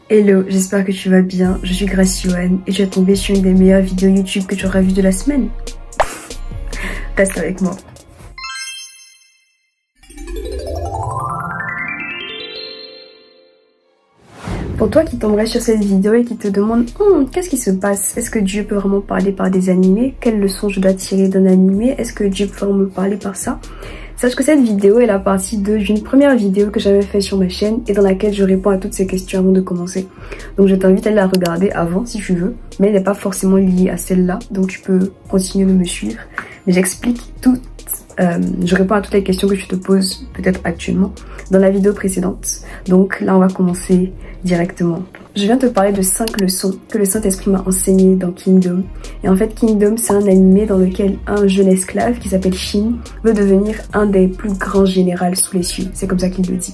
Hello, j'espère que tu vas bien, je suis Grace Johan et tu es tombée sur une des meilleures vidéos YouTube que tu auras vues de la semaine. Reste avec moi. Pour toi qui tomberais sur cette vidéo et qui te demande qu'est-ce qui se passe? Est-ce que Dieu peut vraiment parler par des animés? Quelle leçon je dois tirer d'un animé? Est-ce que Dieu peut vraiment me parler par ça? Sache que cette vidéo est la partie 2 d'une première vidéo que j'avais faite sur ma chaîne et dans laquelle je réponds à toutes ces questions avant de commencer. Donc je t'invite à aller la regarder avant si tu veux, mais elle n'est pas forcément liée à celle-là, donc tu peux continuer de me suivre. Mais j'explique tout, je réponds à toutes les questions que tu te poses peut-être actuellement dans la vidéo précédente. Donc là on va commencer directement. Je viens te parler de 5 leçons que le Saint-Esprit m'a enseignées dans Kingdom. Et en fait, Kingdom, c'est un animé dans lequel un jeune esclave qui s'appelle Shin veut devenir un des plus grands généraux sous les cieux. C'est comme ça qu'il le dit.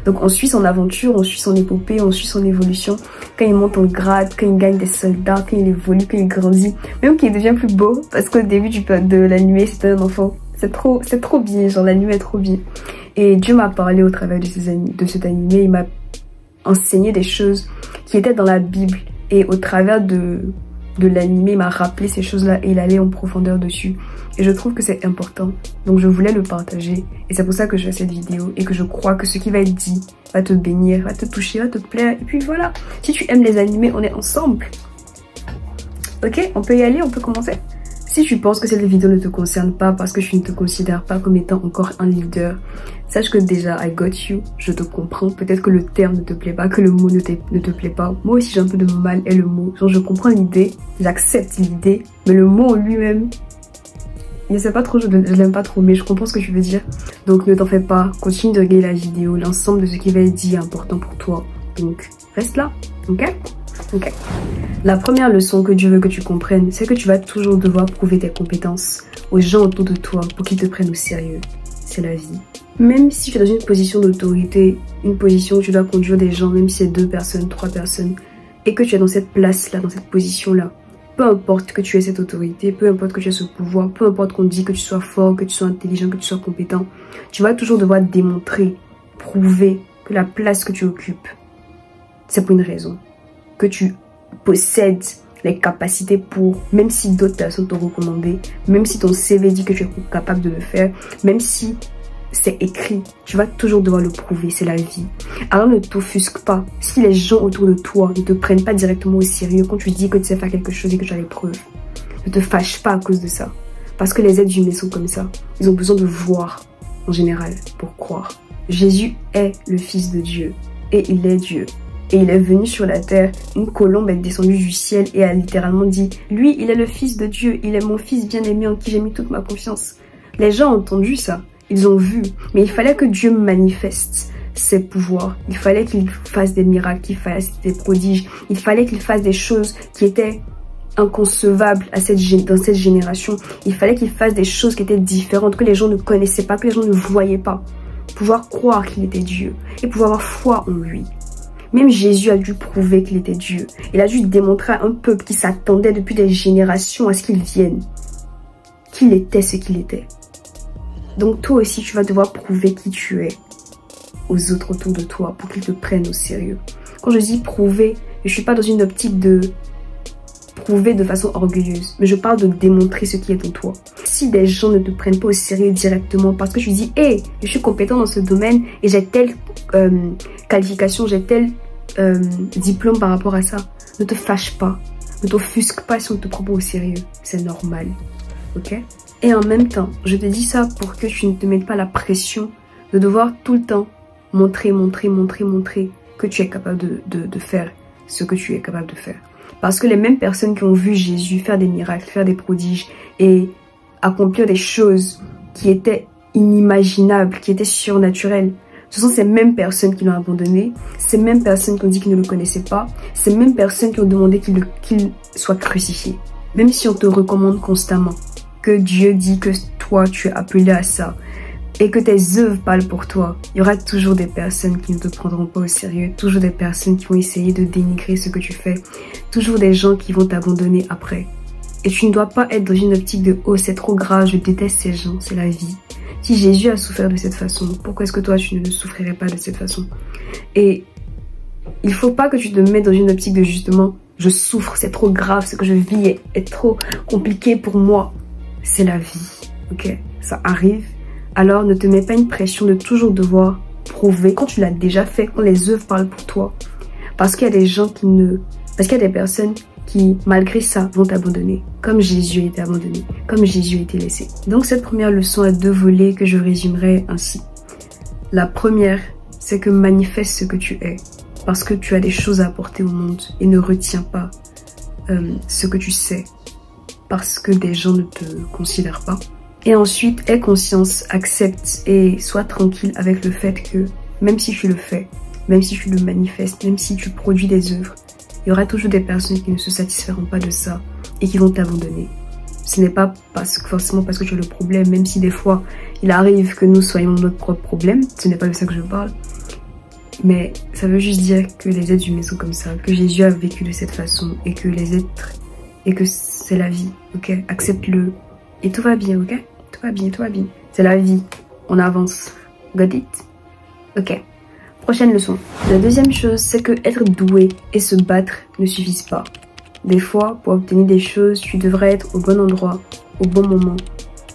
Donc on suit son aventure, on suit son épopée, on suit son évolution. Quand il monte en grade, quand il gagne des soldats, quand il évolue, quand il grandit. Même qu'il devient plus beau, parce qu'au début de l'animé, c'était un enfant. C'est trop bien, genre l'animé est trop bien. Et Dieu m'a parlé au travers de cet animé, il m'a enseigné des choses qui étaient dans la Bible et au travers de l'animé il m'a rappelé ces choses-là et il allait en profondeur dessus et je trouve que c'est important, donc je voulais le partager et c'est pour ça que je fais cette vidéo et que je crois que ce qui va être dit va te bénir, va te toucher, va te plaire et puis voilà, si tu aimes les animés on est ensemble. Ok, on peut y aller, on peut commencer. Si tu penses que cette vidéo ne te concerne pas parce que je ne te considère pas comme étant encore un leader, sache que déjà, I got you, je te comprends. Peut-être que le terme ne te plaît pas, que le mot ne te plaît pas. Moi aussi, j'ai un peu de mal et le mot. Genre, je comprends l'idée, j'accepte l'idée, mais le mot en lui-même, je sais pas trop, je l'aime pas trop, mais je comprends ce que tu veux dire. Donc, ne t'en fais pas, continue de regarder la vidéo. L'ensemble de ce qui va être dit est important pour toi. Donc, reste là, ok? Ok. La première leçon que Dieu veut que tu comprennes, c'est que tu vas toujours devoir prouver tes compétences aux gens autour de toi pour qu'ils te prennent au sérieux. C'est la vie. Même si tu es dans une position d'autorité, une position où tu dois conduire des gens, même si c'est 2 personnes, 3 personnes, et que tu es dans cette place-là, dans cette position-là, peu importe que tu aies cette autorité, peu importe que tu aies ce pouvoir, peu importe qu'on te dise que tu sois fort, que tu sois intelligent, que tu sois compétent, tu vas toujours devoir démontrer, prouver que la place que tu occupes, c'est pour une raison. Que tu possèdes les capacités pour, même si d'autres personnes t'ont recommandé, même si ton CV dit que tu es capable de le faire, même si c'est écrit, tu vas toujours devoir le prouver, c'est la vie. Alors ne t'offusque pas si les gens autour de toi ne te prennent pas directement au sérieux quand tu dis que tu sais faire quelque chose et que tu as les preuves. Ne te fâche pas à cause de ça, parce que les êtres humains sont comme ça. Ils ont besoin de voir, en général, pour croire. Jésus est le Fils de Dieu et il est Dieu. Et il est venu sur la terre, une colombe est descendue du ciel et a littéralement dit « Lui, il est le Fils de Dieu, il est mon Fils bien-aimé en qui j'ai mis toute ma confiance. » Les gens ont entendu ça, ils ont vu, mais il fallait que Dieu manifeste ses pouvoirs. Il fallait qu'il fasse des miracles, qu'il fasse des prodiges, il fallait qu'il fasse des choses qui étaient inconcevables dans cette génération. Il fallait qu'il fasse des choses qui étaient différentes, que les gens ne connaissaient pas, que les gens ne voyaient pas. Pouvoir croire qu'il était Dieu et pouvoir avoir foi en lui. Même Jésus a dû prouver qu'il était Dieu. Il a dû démontrer à un peuple qui s'attendait depuis des générations à ce qu'il vienne, qu'il était ce qu'il était. Donc toi aussi, tu vas devoir prouver qui tu es aux autres autour de toi pour qu'ils te prennent au sérieux. Quand je dis prouver, je ne suis pas dans une optique de prouver de façon orgueilleuse, mais je parle de démontrer ce qui est en toi. Si des gens ne te prennent pas au sérieux directement parce que tu dis « Hey, je suis compétent dans ce domaine et j'ai telle qualification, j'ai tel diplôme par rapport à ça », ne te fâche pas, ne t'offusque pas si on te prend pas au sérieux, c'est normal, ok? Et en même temps, je te dis ça pour que tu ne te mettes pas la pression de devoir tout le temps montrer que tu es capable de faire ce que tu es capable de faire. Parce que les mêmes personnes qui ont vu Jésus faire des miracles, faire des prodiges et accomplir des choses qui étaient inimaginables, qui étaient surnaturelles, ce sont ces mêmes personnes qui l'ont abandonné, ces mêmes personnes qui ont dit qu'ils ne le connaissaient pas, ces mêmes personnes qui ont demandé qu'il soit crucifié. Même si on te recommande constamment que Dieu dit que toi tu es appelé à ça et que tes œuvres parlent pour toi, il y aura toujours des personnes qui ne te prendront pas au sérieux, toujours des personnes qui vont essayer de dénigrer ce que tu fais, toujours des gens qui vont t'abandonner après. Et tu ne dois pas être dans une optique de « Oh, c'est trop grave, je déteste ces gens, c'est la vie ». Si Jésus a souffert de cette façon, pourquoi est-ce que toi tu ne souffrirais pas de cette façon? Et il faut pas que tu te mettes dans une optique de justement, je souffre, c'est trop grave, ce que je vis est trop compliqué pour moi. C'est la vie, ok? Ça arrive. Alors ne te mets pas une pression de toujours devoir prouver quand tu l'as déjà fait, quand les œuvres parlent pour toi. Parce qu'il y a des gens qui ne... Parce qu'il y a des personnes qui, malgré ça, vont t'abandonner. Comme Jésus a été abandonné, comme Jésus a été laissé. Donc cette première leçon a 2 volets que je résumerai ainsi. La première, c'est que manifeste ce que tu es. Parce que tu as des choses à apporter au monde. Et ne retiens pas ce que tu sais. Parce que des gens ne te considèrent pas. Et ensuite, aie conscience, accepte et sois tranquille avec le fait que même si tu le fais, même si tu le manifestes, même si tu produis des œuvres, il y aura toujours des personnes qui ne se satisferont pas de ça et qui vont t'abandonner. Ce n'est pas forcément parce que tu as le problème, même si des fois il arrive que nous soyons notre propre problème, ce n'est pas de ça que je parle. Mais ça veut juste dire que les êtres humains sont comme ça, que Jésus a vécu de cette façon et que les êtres, et que c'est la vie, ok? Accepte-le et tout va bien, ok? Tout va bien, tout va bien. C'est la vie, on avance. Got it? Ok. Prochaine leçon. La deuxième chose, c'est que être doué et se battre ne suffisent pas. Des fois, pour obtenir des choses, tu devrais être au bon endroit, au bon moment,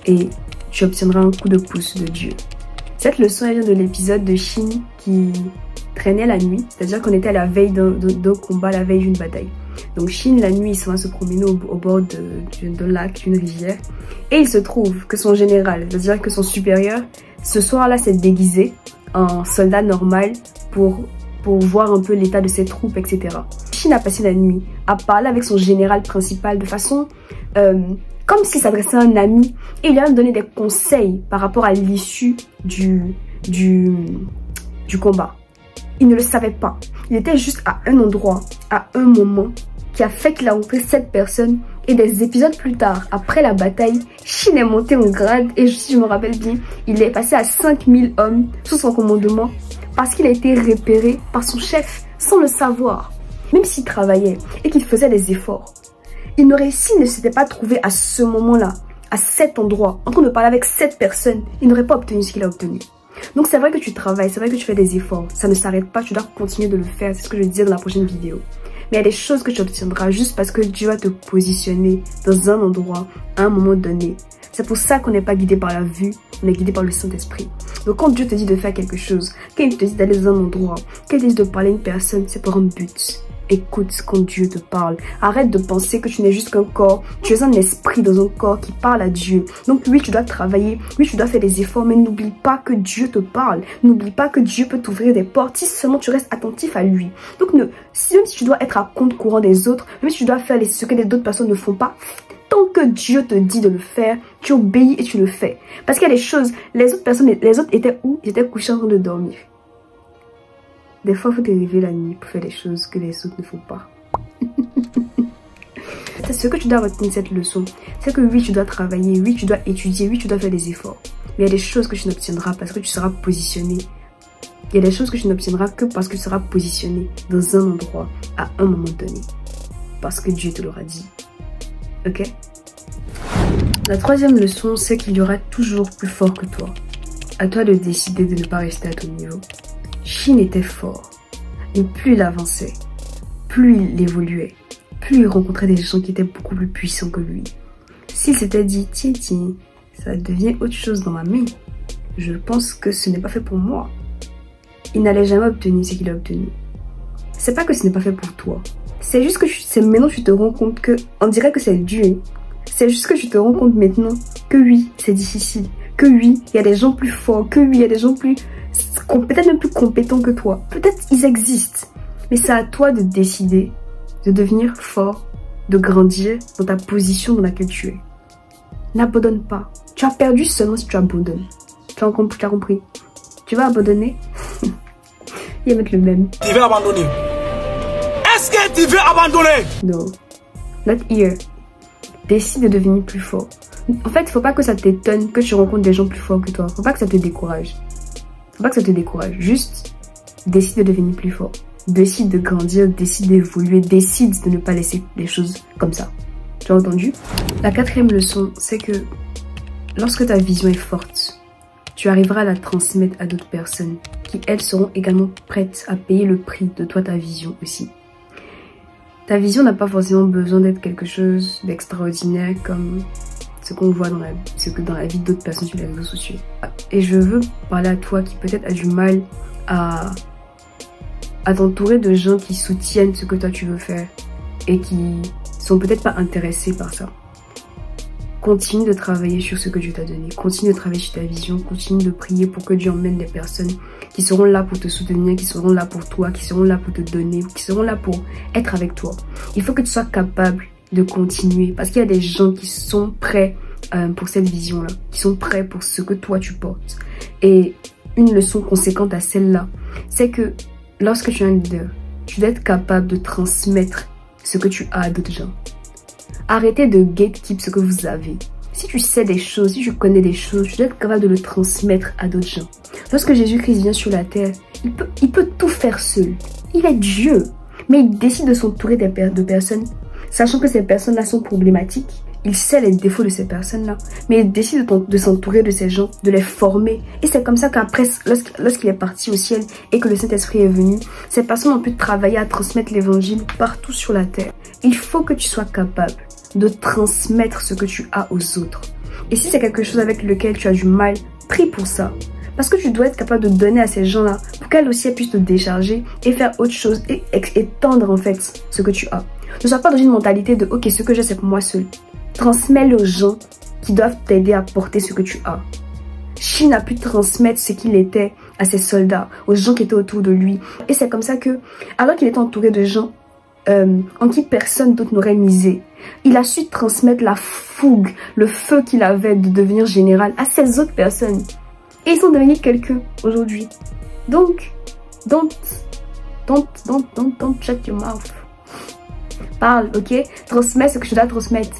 et tu obtiendras un coup de pouce de Dieu. Cette leçon, elle vient de l'épisode de Shin qui traînait la nuit, c'est-à-dire qu'on était à la veille d'un combat, la veille d'une bataille. Donc Shin, la nuit, il s'en va se promener au bord d'un lac, d'une rivière, et il se trouve que son général, c'est-à-dire que son supérieur, ce soir-là s'est déguisé en soldat normal pour voir un peu l'état de ses troupes, etc. Shin a passé la nuit à parler avec son général principal de façon comme s'il s'adressait à un ami, et il lui a donné des conseils par rapport à l'issue du combat. Il ne le savait pas. Il était juste à un endroit, à un moment, qui a fait qu'il a rencontré cette personne. Et des épisodes plus tard, après la bataille, Shin est monté en grade et si je me rappelle bien, il est passé à 5000 hommes sous son commandement parce qu'il a été repéré par son chef sans le savoir. Même s'il travaillait et qu'il faisait des efforts, il s'il ne s'était pas trouvé à ce moment-là, à cet endroit, en train de parler avec cette personne, il n'aurait pas obtenu ce qu'il a obtenu. Donc c'est vrai que tu travailles, c'est vrai que tu fais des efforts, ça ne s'arrête pas, tu dois continuer de le faire, c'est ce que je disais dans la prochaine vidéo. Mais il y a des choses que tu obtiendras juste parce que Dieu va te positionner dans un endroit à un moment donné. C'est pour ça qu'on n'est pas guidé par la vue, on est guidé par le Saint-Esprit. Donc quand Dieu te dit de faire quelque chose, quand il te dit d'aller dans un endroit, quand il te dit de parler à une personne, c'est pour un but. Écoute quand Dieu te parle. Arrête de penser que tu n'es juste qu'un corps. Tu es un esprit dans un corps qui parle à Dieu. Donc oui, tu dois travailler. Oui, tu dois faire des efforts. Mais n'oublie pas que Dieu te parle. N'oublie pas que Dieu peut t'ouvrir des portes si seulement tu restes attentif à lui. Donc même si tu dois être à compte courant des autres, même si tu dois faire ce que les autres personnes ne font pas, tant que Dieu te dit de le faire, tu obéis et tu le fais. Parce qu'il y a des choses, les autres étaient où? Ils étaient couchés en train de dormir. Des fois, il faut te réveiller la nuit pour faire des choses que les autres ne font pas. C'est ce que tu dois retenir de cette leçon. C'est que oui, tu dois travailler, oui, tu dois étudier, oui, tu dois faire des efforts. Mais il y a des choses que tu n'obtiendras parce que tu seras positionné. Il y a des choses que tu n'obtiendras que parce que tu seras positionné dans un endroit à un moment donné. Parce que Dieu te l'aura dit. Ok? La troisième leçon, c'est qu'il y aura toujours plus fort que toi. À toi de décider de ne pas rester à ton niveau. Shin était fort, et plus il avançait, plus il évoluait, plus il rencontrait des gens qui étaient beaucoup plus puissants que lui. S'il s'était dit, tiens, ça devient autre chose dans ma main, je pense que ce n'est pas fait pour moi, il n'allait jamais obtenir ce qu'il a obtenu. C'est pas que ce n'est pas fait pour toi, c'est juste que maintenant tu te rends compte que, on dirait que c'est Dieu, c'est juste que tu te rends compte maintenant que oui, c'est difficile, que oui, il y a des gens plus forts, que oui, il y a des gens peut-être même plus compétents que toi. Peut-être ils existent. Mais c'est à toi de décider de devenir fort, de grandir dans ta position dans laquelle tu es. N'abandonne pas. Tu as perdu seulement si tu abandonnes. Tu as compris? Tu vas abandonner? Il va mettre le même. Tu veux abandonner? Est-ce que tu veux abandonner? Non. Not here. Décide de devenir plus fort. En fait, il ne faut pas que ça t'étonne que tu rencontres des gens plus forts que toi. Il ne faut pas que ça te décourage. Faut pas que ça te décourage, juste décide de devenir plus fort, décide de grandir, décide d'évoluer, décide de ne pas laisser les choses comme ça. Tu as entendu? La quatrième leçon, c'est que lorsque ta vision est forte, tu arriveras à la transmettre à d'autres personnes qui, elles, seront également prêtes à payer le prix de toi, ta vision aussi. Ta vision n'a pas forcément besoin d'être quelque chose d'extraordinaire comme ce qu'on voit dans la vie d'autres personnes sur les réseaux sociaux. Et je veux parler à toi qui peut-être a du mal à t'entourer de gens qui soutiennent ce que toi tu veux faire et qui sont peut-être pas intéressés par ça. Continue de travailler sur ce que Dieu t'a donné, continue de travailler sur ta vision, continue de prier pour que Dieu emmène des personnes qui seront là pour te soutenir, qui seront là pour toi, qui seront là pour te donner, qui seront là pour être avec toi. Il faut que tu sois capable de continuer parce qu'il y a des gens qui sont prêts pour cette vision-là, qui sont prêts pour ce que toi tu portes. Et une leçon conséquente à celle-là, c'est que lorsque tu es un leader, tu dois être capable de transmettre ce que tu as à d'autres gens. Arrêtez de gatekeep ce que vous avez. Si tu sais des choses, si tu connais des choses, tu dois être capable de le transmettre à d'autres gens. Lorsque Jésus-Christ vient sur la terre, il peut tout faire seul. Il est Dieu. Mais il décide de s'entourer de personnes, sachant que ces personnes-là sont problématiques. Il sait les défauts de ces personnes-là. Mais il décide de s'entourer de ces gens, de les former. Et c'est comme ça qu'après, lorsqu'il est parti au ciel et que le Saint-Esprit est venu, ces personnes ont pu travailler à transmettre l'évangile partout sur la terre. Il faut que tu sois capable de transmettre ce que tu as aux autres. Et si c'est quelque chose avec lequel tu as du mal, prie pour ça. Parce que tu dois être capable de donner à ces gens-là pour qu'elles aussi puissent te décharger et faire autre chose et étendre en fait ce que tu as. Ne sois pas dans une mentalité de ok, ce que j'ai c'est pour moi seul. Transmets-le aux gens qui doivent t'aider à porter ce que tu as. Chine a pu transmettre ce qu'il était à ses soldats, aux gens qui étaient autour de lui. Et c'est comme ça que, alors qu'il était entouré de gens en qui personne d'autre n'aurait misé, il a su transmettre la fougue, le feu qu'il avait de devenir général à ces autres personnes. Et ils sont devenus quelqu'un aujourd'hui. Donc, don't shut your mouth. Parle, ok? Transmets ce que je dois transmettre.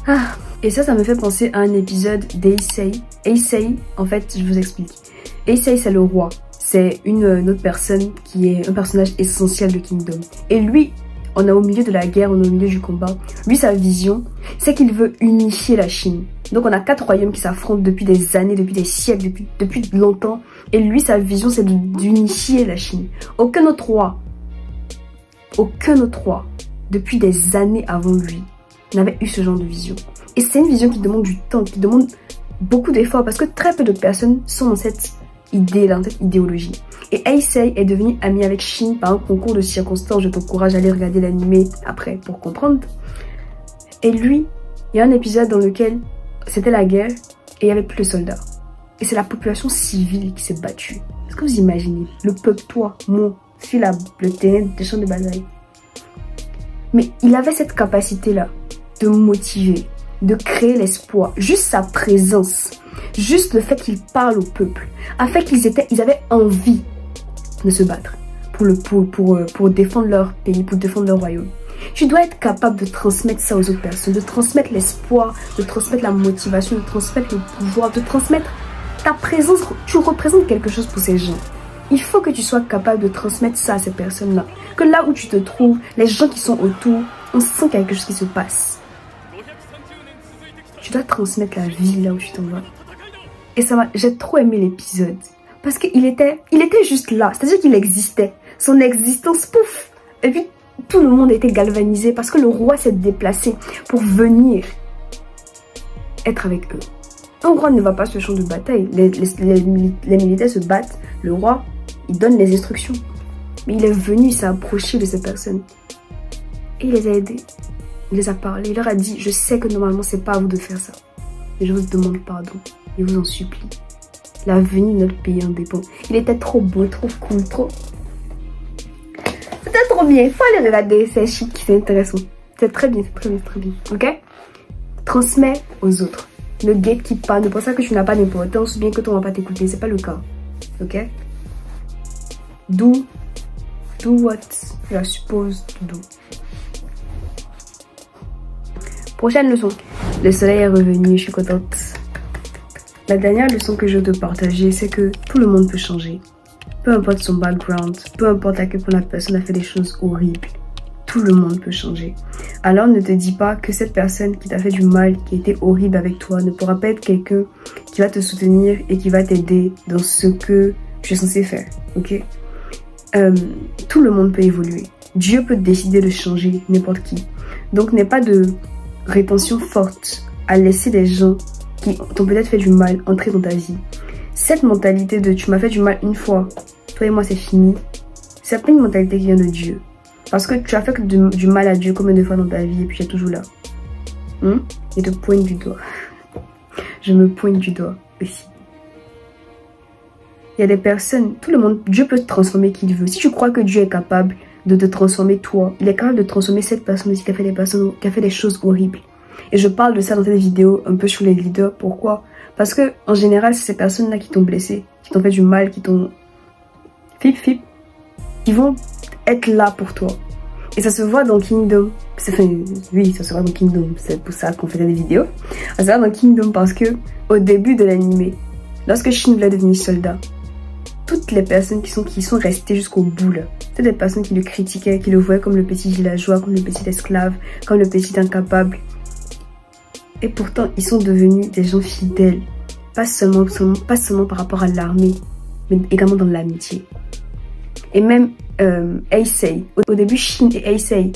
Ah. Et ça me fait penser à un épisode d'Aysay. Aysay, en fait, je vous explique. Aysay, c'est le roi. C'est une autre personne qui est un personnage essentiel de Kingdom. Et lui, on est au milieu de la guerre, on est au milieu du combat. Lui, sa vision, c'est qu'il veut unifier la Chine. Donc on a 4 royaumes qui s'affrontent depuis des années, depuis des siècles, depuis longtemps. Et lui, sa vision, c'est d'unifier la Chine. Aucun autre roi, depuis des années avant lui, n'avait eu ce genre de vision. Et c'est une vision qui demande du temps, qui demande beaucoup d'efforts, parce que très peu de personnes sont dans cette idée, dans cette idéologie. Et Aysay est devenu ami avec Shin par un concours de circonstances. Je t'encourage à aller regarder l'animé après pour comprendre. Et lui, il y a un épisode dans lequel c'était la guerre et il n'y avait plus de soldats. Et c'est la population civile qui s'est battue. Est-ce que vous imaginez? Le peuple, toi, moi, sur le terrain des champs de bataille. Mais il avait cette capacité-là de motiver, de créer l'espoir. Juste sa présence, juste le fait qu'il parle au peuple, a fait qu'ils avaient envie de se battre pour défendre leur pays, pour défendre leur royaume. Tu dois être capable de transmettre ça aux autres personnes, de transmettre l'espoir, de transmettre la motivation, de transmettre le pouvoir, de transmettre ta présence. Tu représentes quelque chose pour ces gens. Il faut que tu sois capable de transmettre ça à ces personnes-là. Que là où tu te trouves, les gens qui sont autour, on sent quelque chose qui se passe. Tu dois transmettre la vie là où tu t'en vas. Et j'ai trop aimé l'épisode. Parce qu'il était juste là. C'est-à-dire qu'il existait. Son existence, pouf. Et puis, tout le monde était galvanisé parce que le roi s'est déplacé pour venir être avec eux. Un roi ne va pas sur le champ de bataille. Les militaires se battent. Le roi, il donne les instructions. Mais il est venu, il s'est approché de ces personnes. Et il les a aidés. Il les a parlé. Il leur a dit, je sais que normalement, c'est pas à vous de faire ça. Mais je vous demande pardon. Je vous en supplie. L'avenir de notre pays en dépend. Il était trop beau, trop cool, trop... C'était trop bien. Il faut aller regarder. C'est chic, c'est intéressant. C'est très bien, c'est très bien, c'est très bien. Ok? Transmets aux autres. Ne gatekeep pas. Ne pense pas que tu n'as pas d'importance ou bien que toi on va pas t'écouter. C'est pas le cas. Ok? Do what you are supposed to do. Prochaine leçon. Le soleil est revenu, je suis contente. La dernière leçon que je veux te partager, c'est que tout le monde peut changer. Peu importe son background, peu importe à quel point la personne a fait des choses horribles. tout le monde peut changer. Alors ne te dis pas que cette personne qui t'a fait du mal, qui a été horrible avec toi, ne pourra pas être quelqu'un qui va te soutenir et qui va t'aider dans ce que tu es censé faire, ok? Tout le monde peut évoluer. Dieu peut décider de changer n'importe qui. Donc n'aie pas de rétention forte à laisser les gens qui t'ont peut-être fait du mal entrer dans ta vie. Cette mentalité de tu m'as fait du mal une fois, toi et moi c'est fini, c'est pas une mentalité qui vient de Dieu. Parce que tu as fait du mal à Dieu combien de fois dans ta vie et puis tu es toujours là. Et te pointe du doigt. Je me pointe du doigt aussi. Il y a des personnes, tout le monde, Dieu peut te transformer qui il veut. Si tu crois que Dieu est capable de te transformer toi, il est capable de transformer cette personne aussi qui a fait des choses horribles. Et je parle de ça dans cette vidéo un peu sur les leaders. Pourquoi? Parce que en général, c'est ces personnes-là qui t'ont blessé, qui t'ont fait du mal, qui t'ont qui vont être là pour toi. Et ça se voit dans Kingdom. Oui, ça se voit dans Kingdom. C'est pour ça qu'on faisait des vidéos. Ça se voit dans Kingdom parce que au début de l'animé, lorsque Shin voulait devenir soldat, toutes les personnes qui sont restées jusqu'au bout là, c'était des personnes qui le critiquaient, qui le voyaient comme le petit villageois, comme le petit esclave, comme le petit incapable. Et pourtant, ils sont devenus des gens fidèles. Pas seulement par rapport à l'armée, mais également dans l'amitié. Et même Heisei, au début Shin et Heisei,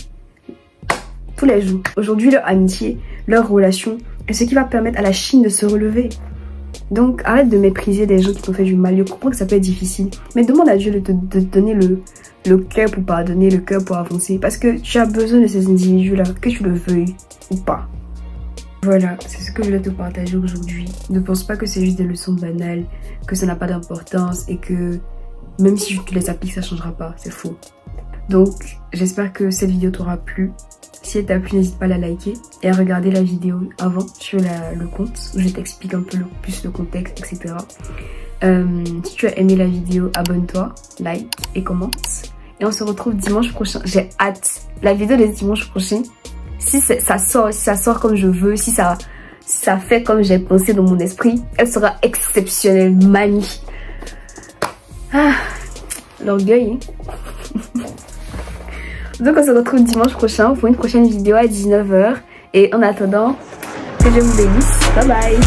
tous les jours. Aujourd'hui, leur amitié, leur relation est ce qui va permettre à la Shin de se relever. Donc arrête de mépriser des gens qui t'ont fait du mal. Je comprends que ça peut être difficile, mais demande à Dieu de te donner le cœur pour pardonner, le cœur pour avancer. Parce que tu as besoin de ces individus-là, que tu le veuilles ou pas. Voilà, c'est ce que je voulais te partager aujourd'hui. Ne pense pas que c'est juste des leçons banales, que ça n'a pas d'importance et que même si tu les appliques, ça ne changera pas. C'est faux. Donc, j'espère que cette vidéo t'aura plu. Si elle t'a plu, n'hésite pas à la liker et à regarder la vidéo avant sur le compte où je t'explique un peu plus le contexte, etc. Si tu as aimé la vidéo, abonne-toi, like et commente. Et on se retrouve dimanche prochain. J'ai hâte. La vidéo de dimanche prochain, si ça sort comme je veux, si ça fait comme j'ai pensé dans mon esprit, elle sera exceptionnelle, magnifique. Ah, l'orgueil, hein. Donc on se retrouve dimanche prochain pour une prochaine vidéo à 19 h. Et en attendant, que Dieu vous bénisse. Bye bye.